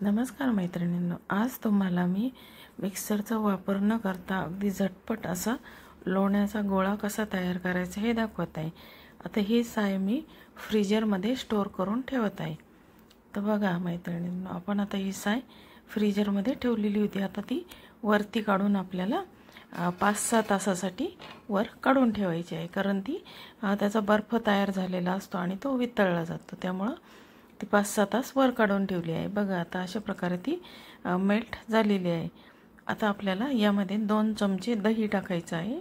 नमस्कार मैत्रिणींनो, आज तुम्हाला मी मिक्सरचा वापर न करता अगदी झटपट असा लोण्याचा गोळा कसा तयार करायचा हे दाखवत आहे। आता ही साय मी फ्रीजरमध्ये स्टोर करून ठेवत आहे। तर बघा मैत्रिणींनो, आपण आता ही साय फ्रीजरमध्ये ठेवलेली होती। आता ती वरती काढून आपल्याला 5-6 तासासाठी वर काढून ठेवायची आहे, कारण ती त्याचा बर्फ तयार झालेला असतो आणि तो वितळला जातो। त्यामुळे ती 5-6 तास वर काढून ठेवली आहे। बघा आता अशा प्रकारे ती मेल्ट झालेली आहे। आता आपल्याला यामध्ये 2 चमचे दही टाकायचं आहे।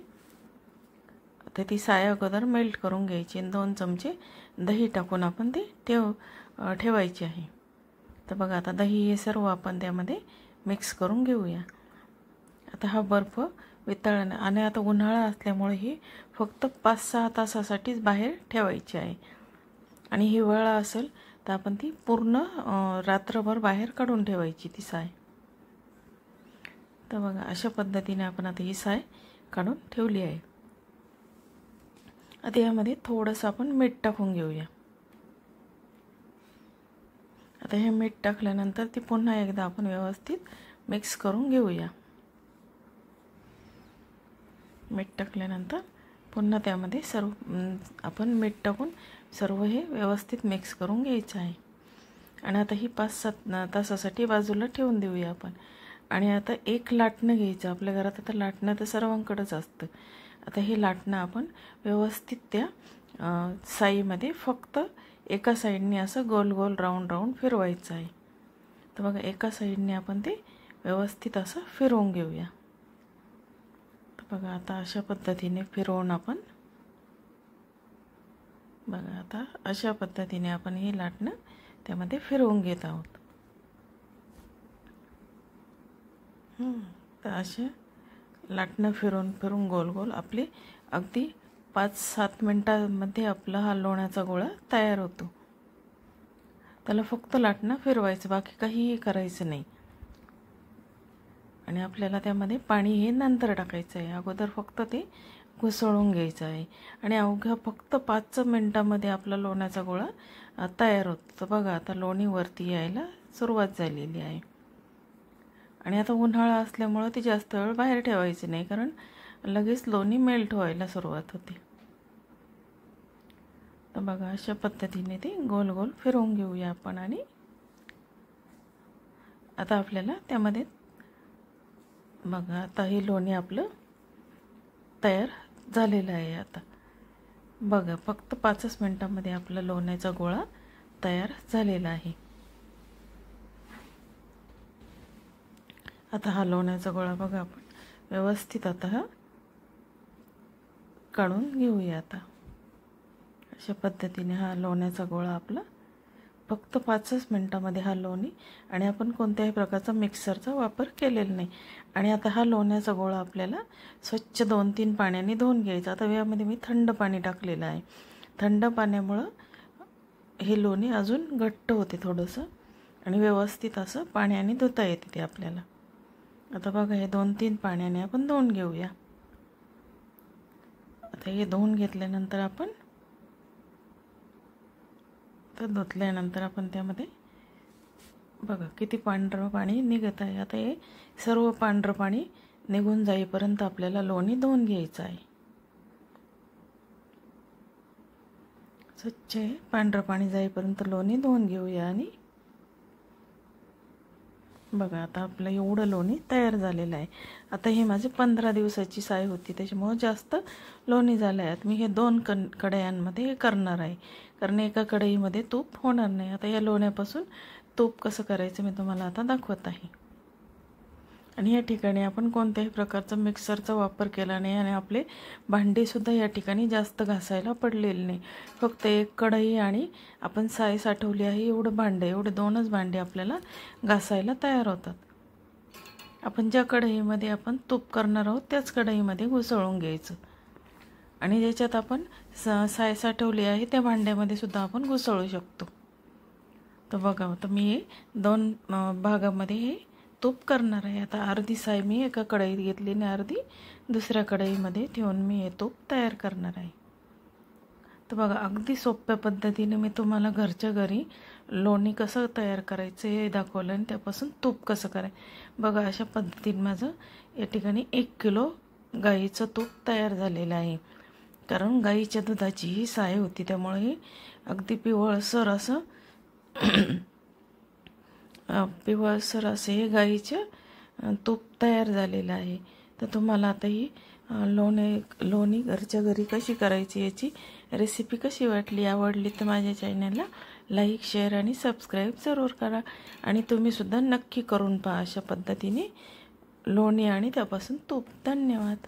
आता ती साय अगोदर मेल्ट करून घ्यायची आणि 2 चमचे दही टाकून आपण ती ठेवायची आहे। तर बघा आता दही हे सर्व आपण त्यामध्ये मिक्स करून घेऊया। आता हा बर्फ वितळणे आणि आता उन्हाळा असल्यामुळे ही फक्त 5-6 तासासाठीच बाहेर ठेवायची आहे। आणि हिवाळा असेल तर आपण ती पूर्ण रात्रभर बाहेर काढून ठेवायची ती साय। तर बघा अशा पद्धतीने आपण आता ही साय काढून ठेवली आहे। आता यामध्ये थोडंसं आपण मीठ टाकून घेऊया। आता हे मीठ टाकल्यानंतर ती पुन्हा एकदा आपण व्यवस्थित मिक्स करून घेऊया। मीठ टाकल्यानंतर पुन्हा त्यामध्ये सर्व आपण मीठ टाकून सर्व हे व्यवस्थित मिक्स करून घ्यायचं आहे। आणि आता ही 5-7 तासासाठी बाजूला ठेवून देऊया आपण। आणि आता एक लाटणं घ्यायचं। आपल्या घरात आता लाटणं तर सर्वांकडेच असतं। आता हे लाटणं आपण व्यवस्थित त्या साईमध्ये फक्त एका साईडने असं गोल गोल राऊंड राऊंड फिरवायचं आहे। तर बघा एका साईडने आपण ते व्यवस्थित असं फिरवून घेऊया। बघा आता अशा पद्धतीने फिरवून आपण बघा आता अशा पद्धतीने आपण हे लाटणं त्यामध्ये फिरवून घेत आहोत। तर असे लाटणं फिरवून फिरवून गोल गोल आपली अगदी 5-7 मिनिटांमध्ये आपला हा लोण्याचा गोळा तयार होतो। त्याला फक्त लाटणं फिरवायचं, बाकी काहीही करायचं नाही। आणि आपल्याला त्यामध्ये पाणी हे नंतर टाकायचं आहे, अगोदर फक्त ते घुसळून घ्यायचं आहे। आणि अवघ्या फक्त 5 मिनिटांमध्ये आपला लोण्याचा गोळा तयार होतो। तर बघा आता लोणी वरती यायला सुरुवात झालेली आहे। आणि आता उन्हाळा असल्यामुळे ती जास्त वेळ बाहेर ठेवायची नाही, कारण लगेच लोणी मेल्ट व्हायला सुरुवात होते। तर बघा अशा पद्धतीने ते गोल गोल फिरवून घेऊया आपण। आणि आता आपल्याला त्यामध्ये बघा आता हे लोणी आपलं तयार झालेलं आहे। आता बघा फक्त 5 मिनिटांमध्ये आपला लोण्याचा गोळा तयार झालेला आहे। आता हा लोण्याचा गोळा बघा आपण व्यवस्थित आता हा काढून घेऊया। आता अशा पद्धतीने हा लोण्याचा गोळा आपला फक्त 5 मिनिटांमध्ये हा लोणी, आणि आपण कोणत्याही प्रकारचा मिक्सरचा वापर केलेला नाही। आणि आता हा लोण्याचा गोळा आपल्याला स्वच्छ 2-3 पाण्याने धुवून घ्यायचा। आता यामध्ये मी थंड पाणी टाकलेलं आहे। थंड पाण्यामुळं हे लोणी अजून घट्ट होते थोडंसं, आणि व्यवस्थित असं पाण्याने धुता येते ते आपल्याला। आता बघा हे 2-3 पाण्याने आपण धुवून घेऊया। आता हे धुवून घेतल्यानंतर आपण धुतल्यानंतर आपण त्यामध्ये बघा किती पांढरं पाणी निघत आहे। आता हे सर्व पांढरं पाणी निघून जाईपर्यंत आपल्याला लोणी धुवून घ्यायचं आहे। स्वच्छ पांढरं पाणी जाईपर्यंत लोणी धुवून घेऊया। आणि बघा आता आपलं एवढं लोणी तयार झालेलं आहे। आता हे माझी 15 दिवसाची साय होती, त्याच्यामुळे जास्त लोणी झालं आहे। मी हे 2 कढयांमध्ये करणार आहे, कारण एका कढईमध्ये तूप होणार नाही। आता या लोण्यापासून तूप कसं करायचं मी तुम्हाला आता दाखवत आहे। आणि या ठिकाणी आपण कोणत्याही प्रकारचा मिक्सरचा वापर केला नाही, आणि आपले भांडेसुद्धा या ठिकाणी जास्त घासायला पडलेले नाही। फक्त एक कढई आणि आपण साय साठवली आहे एवढं भांडे, एवढे 2च भांडे आपल्याला घासायला तयार होतात। आपण ज्या कढईमध्ये आपण तूप करणार आहोत त्याच कढईमध्ये घुसळून घ्यायचं, आणि ज्याच्यात आपण साय साठवली आहे त्या भांड्यामध्ये सुद्धा आपण घुसळू शकतो। तर बघा आता मी हे 2 भागामध्ये हे तूप करणार आहे। आता अर्धी साय मी एका कढईत घेतली आणि अर्धी दुसऱ्या कढईमध्ये ठेवून मी हे तूप तयार करणार आहे। तर बघा अगदी सोप्या पद्धतीने मी तुम्हाला घरच्या घरी लोणी कसं तयार करायचं हे दाखवलं आणि त्यापासून तूप कसं करायचं। बघा अशा पद्धतीने माझं या ठिकाणी 1 किलो गाईचं तूप तयार झालेलं आहे, कारण गाईच्या दुधाची ही साय होती त्यामुळे अगदी पिवळसर असं हे गाईचं तूप तयार झालेलं आहे। तर तुम्हाला आता ही लोणी घरच्या घरी कशी करायची याची रेसिपी कशी वाटली, आवडली तर माझ्या चॅनलला लाईक, शेअर आणि सबस्क्राईब जरूर करा आणि तुम्ही सुद्धा नक्की करून पहा अशा पद्धतीने लोणी आणि त्यापासून तूप। धन्यवाद।